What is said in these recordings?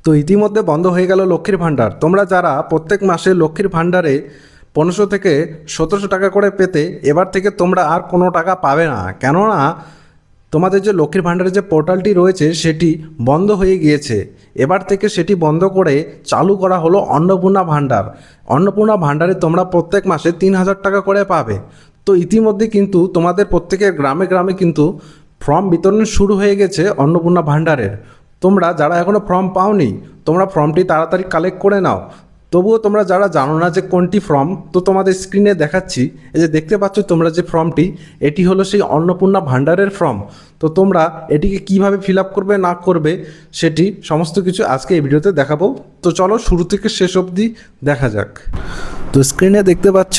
তো ইতিমধ্যে বন্ধ হয়ে গেল লক্ষ্মীর ভাণ্ডার। তোমরা যারা প্রত্যেক মাসে লক্ষ্মীর ভাণ্ডারে 1500 থেকে 1700 টাকা করে পেতে, এবার থেকে তোমরা আর কোনো টাকা পাবে না। কেননা তোমাদের যে লক্ষ্মীর ভাণ্ডারের যে পোর্টালটি রয়েছে সেটি বন্ধ হয়ে গিয়েছে। এবার থেকে সেটি বন্ধ করে চালু করা হলো অন্নপূর্ণা ভাণ্ডার। অন্নপূর্ণা ভাণ্ডারে তোমরা প্রত্যেক মাসে 3000 টাকা করে পাবে। তো ইতিমধ্যে কিন্তু তোমাদের প্রত্যেকের গ্রামে গ্রামে কিন্তু ফর্ম বিতরণ শুরু হয়ে গেছে অন্নপূর্ণা ভাণ্ডারের। তোমরা যারা এখনও ফর্ম পাওনি, তোমরা ফর্মটি তাড়াতাড়ি কালেক্ট করে নাও। তবুও তোমরা যারা জানো না যে কোনটি ফর্ম, তো তোমাদের স্ক্রিনে দেখাচ্ছি। এই যে দেখতে পাচ্ছ তোমরা যে ফর্মটি, এটি হলো সেই অন্নপূর্ণা ভাণ্ডারের ফর্ম। তো তোমরা এটিকে কিভাবে ফিল আপ করবে না করবে সেটি সমস্ত কিছু আজকে এই ভিডিওতে দেখাবো। তো চলো শুরু থেকে শেষ অবধি দেখা যাক। তো স্ক্রিনে দেখতে পাচ্ছ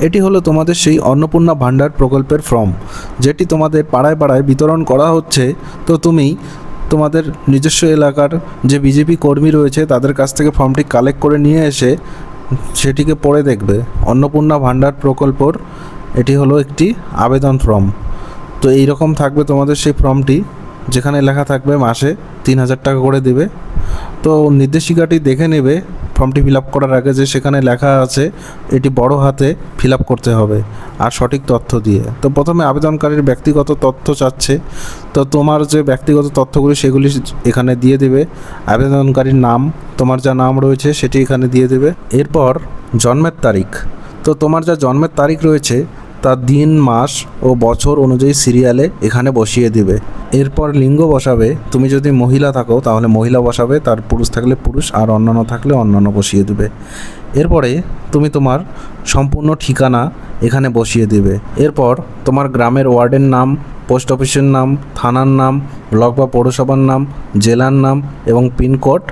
এটি হলো তোমাদের সেই অন্নপূর্ণা ভাণ্ডার প্রকল্পের ফর্ম, যেটি তোমাদের পাড়ায় পাড়ায় বিতরণ করা হচ্ছে। তো তুমি তোমাদের নিজস্ব এলাকার যে বিজেপি কর্মী রয়েছে তাদের কাছ থেকে ফর্মটি কালেক্ট করে নিয়ে এসে সেটিকে পড়ে দেখবে। অন্নপূর্ণা ভাণ্ডার প্রকল্পর এটি হলো একটি আবেদন ফর্ম। তো এই রকম থাকবে তোমাদের সেই ফর্মটি, যেখানে লেখা থাকবে মাসে 3000 টাকা করে দেবে। তো নির্দেশিকাটি দেখে নেবে ফর্মটি ফিল আপ করার আগে, যে সেখানে লেখা আছে এটি বড় হাতে ফিল আপ করতে হবে আর সঠিক তথ্য দিয়ে। তো প্রথমে আবেদনকারীর ব্যক্তিগত তথ্য চাচ্ছে। তো তোমার যে ব্যক্তিগত তথ্যগুলি সেগুলি এখানে দিয়ে দেবে। আবেদনকারীর নাম, তোমার যা নাম রয়েছে সেটি এখানে দিয়ে দেবে। এরপর জন্মের তারিখ, তো তোমার যা জন্মের তারিখ রয়েছে তার দিন, মাস ও বছর অনুযায়ী সিরিয়ালে এখানে বসিয়ে দিবে। এরপর লিঙ্গ বসাবে। তুমি যদি মহিলা থাকো তাহলে মহিলা বসাবে, তার পুরুষ থাকলে পুরুষ, আর অন্যান্য থাকলে অন্যান্য বসিয়ে দেবে। এরপরে তুমি তোমার সম্পূর্ণ ঠিকানা এখানে বসিয়ে দেবে। এরপর তোমার গ্রামের ওয়ার্ডের নাম, পোস্ট অফিসের নাম, থানার নাম, ব্লক বা পৌরসভার নাম, জেলার নাম এবং পিনকোড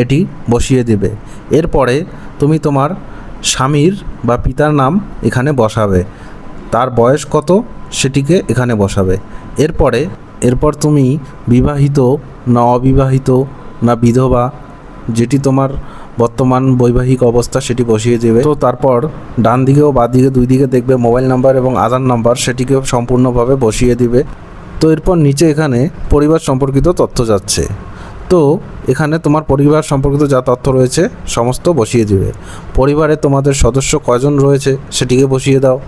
এটি বসিয়ে দেবে। এরপরে তুমি তোমার স্বামীর বা পিতার নাম এখানে বসাবে, তার বয়স কত সেটিকে এখানে বসাবে। এরপর তুমি বিবাহিত না অবিবাহিত না বিধবা, যেটি তোমার বর্তমান বৈবাহিক অবস্থা সেটি বসিয়ে দেবে। তো তারপর ডান দিকে ও বাঁ দিকে দুই দিকে দেখবে মোবাইল নাম্বার এবং আধার নাম্বার, সেটিকেও সম্পূর্ণভাবে বসিয়ে দিবে। তো এরপর নিচে এখানে পরিবার সম্পর্কিত তথ্য যাচ্ছে। তো এখানে তোমার পরিবার সম্পর্কিত যা তথ্য রয়েছে সমস্ত বসিয়ে দিবে। পরিবারে তোমাদের সদস্য কয়জন রয়েছে সেটিকে বসিয়ে দাও।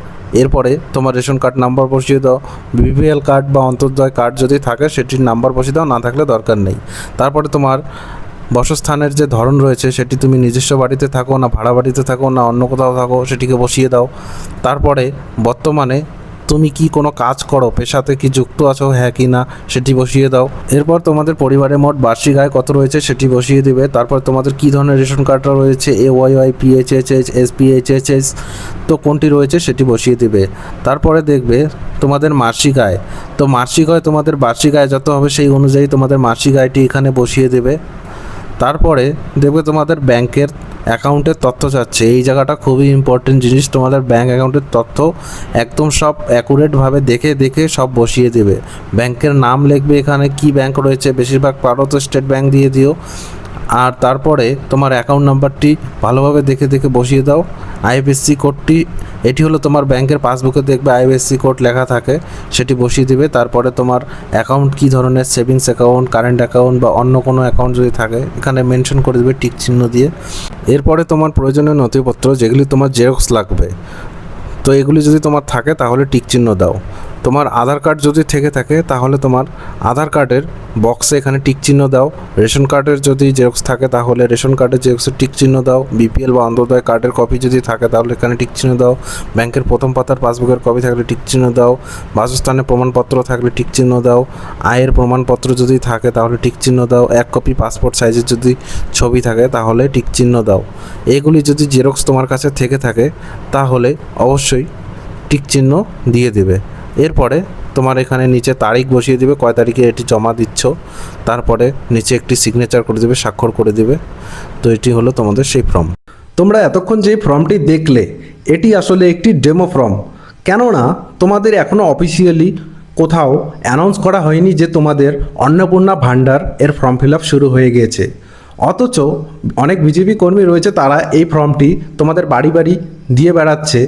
এরপরে তোমার রেশন কার্ড নাম্বার বসিয়ে দাও। বিপিএল কার্ড বা অন্তর্দয় কার্ড যদি থাকে সেটির নাম্বার বসিয়ে দাও, না থাকলে দরকার নেই। তারপরে তোমার বাসস্থানের যে ধরন রয়েছে সেটি তুমি নিজস্ব বাড়িতে থাকো না ভাড়া বাড়িতে থাকো না অন্য কোথাও থাকো সেটিকে বসিয়ে দাও। তারপরে বর্তমানে তুমি কি কোনো কাজ করো, পেশাতে কি যুক্ত আছো হ্যাঁ কি না সেটি বসিয়ে দাও। এরপর তোমাদের পরিবারে মোট বার্ষিক আয় কত রয়েছে সেটি বসিয়ে দিবে। তারপর তোমাদের কি ধরনের রেশন কার্ডটা রয়েছে, AYY, PHHH, SPHHS, তো কোনটি রয়েছে সেটি বসিয়ে দিবে। তারপরে দেখবে তোমাদের মাসিক আয়, তো মাসিক আয় তোমাদের বার্ষিক আয় যত হবে সেই অনুযায়ী তোমাদের মাসিক আয়টি এখানে বসিয়ে দেবে। তারপরে দেখবে তোমাদের ব্যাংকের অ্যাকাউন্টের তথ্য চাচ্ছে। এই জায়গাটা খুবই ইম্পর্টেন্ট জিনিস, তোমাদের ব্যাংক অ্যাকাউন্টের তথ্য একদম সব অ্যাকুরেটভাবে দেখে দেখে সব বসিয়ে দেবে। ব্যাংকের নাম লিখবে, এখানে কি ব্যাংক রয়েছে, বেশিরভাগ পারো তো স্টেট ব্যাংক দিয়ে দিও। আর তারপরে তোমার অ্যাকাউন্ট নাম্বারটি ভালোভাবে দেখে দেখে বসিয়ে দাও। আইএফএসসি কোডটি, এটি হলো তোমার ব্যাংকের পাসবুকে দেখবে আইএফএসসি কোড লেখা থাকে, সেটি বসিয়ে দিবে। তারপরে তোমার অ্যাকাউন্ট কী ধরনের, সেভিংস অ্যাকাউন্ট, কারেন্ট অ্যাকাউন্ট বা অন্য কোনো অ্যাকাউন্ট যদি থাকে এখানে মেনশন করে দেবে টিক চিহ্ন দিয়ে। এরপরে তোমার প্রয়োজনীয় নথিপত্র যেগুলি তোমার জেরক্স লাগবে, তো এগুলি যদি তোমার থাকে তাহলে টিক চিহ্ন দাও। তোমার আধার কার্ড যদি থেকে থাকে তাহলে তোমার আধার কার্ডের বক্সে এখানে টিক চিহ্ন দাও। রেশন কার্ডের যদি জেরক্স থাকে তাহলে রেশন কার্ডের জেরক্সে টিক চিহ্ন দাও। বিপিএল বা অন্তর্দয় কার্ডের কপি যদি থাকে তাহলে এখানে টিক চিহ্ন দাও। ব্যাংকের প্রথম পাতার পাসবুকের কপি থাকলে টিক চিহ্ন দাও। বাসস্থানের প্রমাণপত্র থাকলে টিক চিহ্ন দাও। আয়ের প্রমাণপত্র যদি থাকে তাহলে টিক চিহ্ন দাও। 1 কপি পাসপোর্ট সাইজের যদি ছবি থাকে তাহলে টিক চিহ্ন দাও। এগুলি যদি জেরক্স তোমার কাছে থেকে থাকে তাহলে অবশ্যই টিক চিহ্ন দিয়ে দেবে। এরপরে তোমার এখানে নিচে তারিখ বসিয়ে দিবে, কয় তারিখে এটি জমা দিচ্ছ। তারপরে নিচে একটি সিগনেচার করে দেবে, স্বাক্ষর করে দেবে। তো এটি হলো তোমাদের সেই ফর্ম। তোমরা এতক্ষণ যে ফর্মটি দেখলে এটি আসলে একটি ডেমো ফর্ম, কেননা তোমাদের এখনও অফিসিয়ালি কোথাও অ্যানাউন্স করা হয়নি যে তোমাদের অন্নপূর্ণা ভাণ্ডার এর ফর্ম ফিল আপ শুরু হয়ে গিয়েছে। অথচ অনেক বিজেপি কর্মী রয়েছে, তারা এই ফর্মটি তোমাদের বাড়ি বাড়ি দিয়ে বেড়াচ্ছে।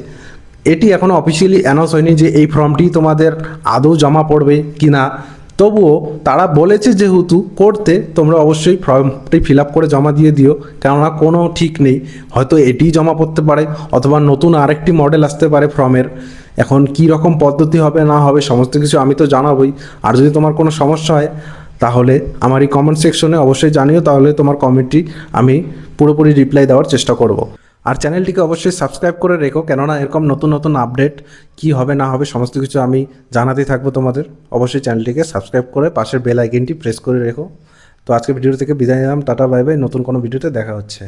এটি এখনও অফিসিয়ালি অ্যানাউন্স হয়নি যে এই ফর্মটি তোমাদের আদৌ জমা পড়বে কি না। তো তবুও তারা বলেছে যেহেতু করতে, তোমরা অবশ্যই ফর্মটি ফিল আপ করে জমা দিয়ে দিও, কেননা কোনো ঠিক নেই, হয়তো এটিই জমা পড়তে পারে অথবা নতুন আরেকটি মডেল আসতে পারে ফর্মের। এখন কী রকম পদ্ধতি হবে না হবে সমস্ত কিছু আমি তো জানাবই। আর যদি তোমার কোনো সমস্যা হয় তাহলে আমার এই কমেন্ট সেকশনে অবশ্যই জানিও, তাহলে তোমার কমেন্টটি আমি পুরোপুরি রিপ্লাই দেওয়ার চেষ্টা করব। আর চ্যানেলটিকে অবশ্যই সাবস্ক্রাইব করে রেখো, কেননা এরকম নতুন নতুন আপডেট কী হবে না হবে সমস্ত কিছু আমি জানাতেই থাকবো তোমাদের। অবশ্যই চ্যানেলটিকে সাবস্ক্রাইব করে পাশের বেল আইকনটি প্রেস করে রেখো। তো আজকে ভিডিও থেকে বিদায় নিলাম, টাটা বাই বাই, নতুন কোনো ভিডিওতে দেখা হচ্ছে।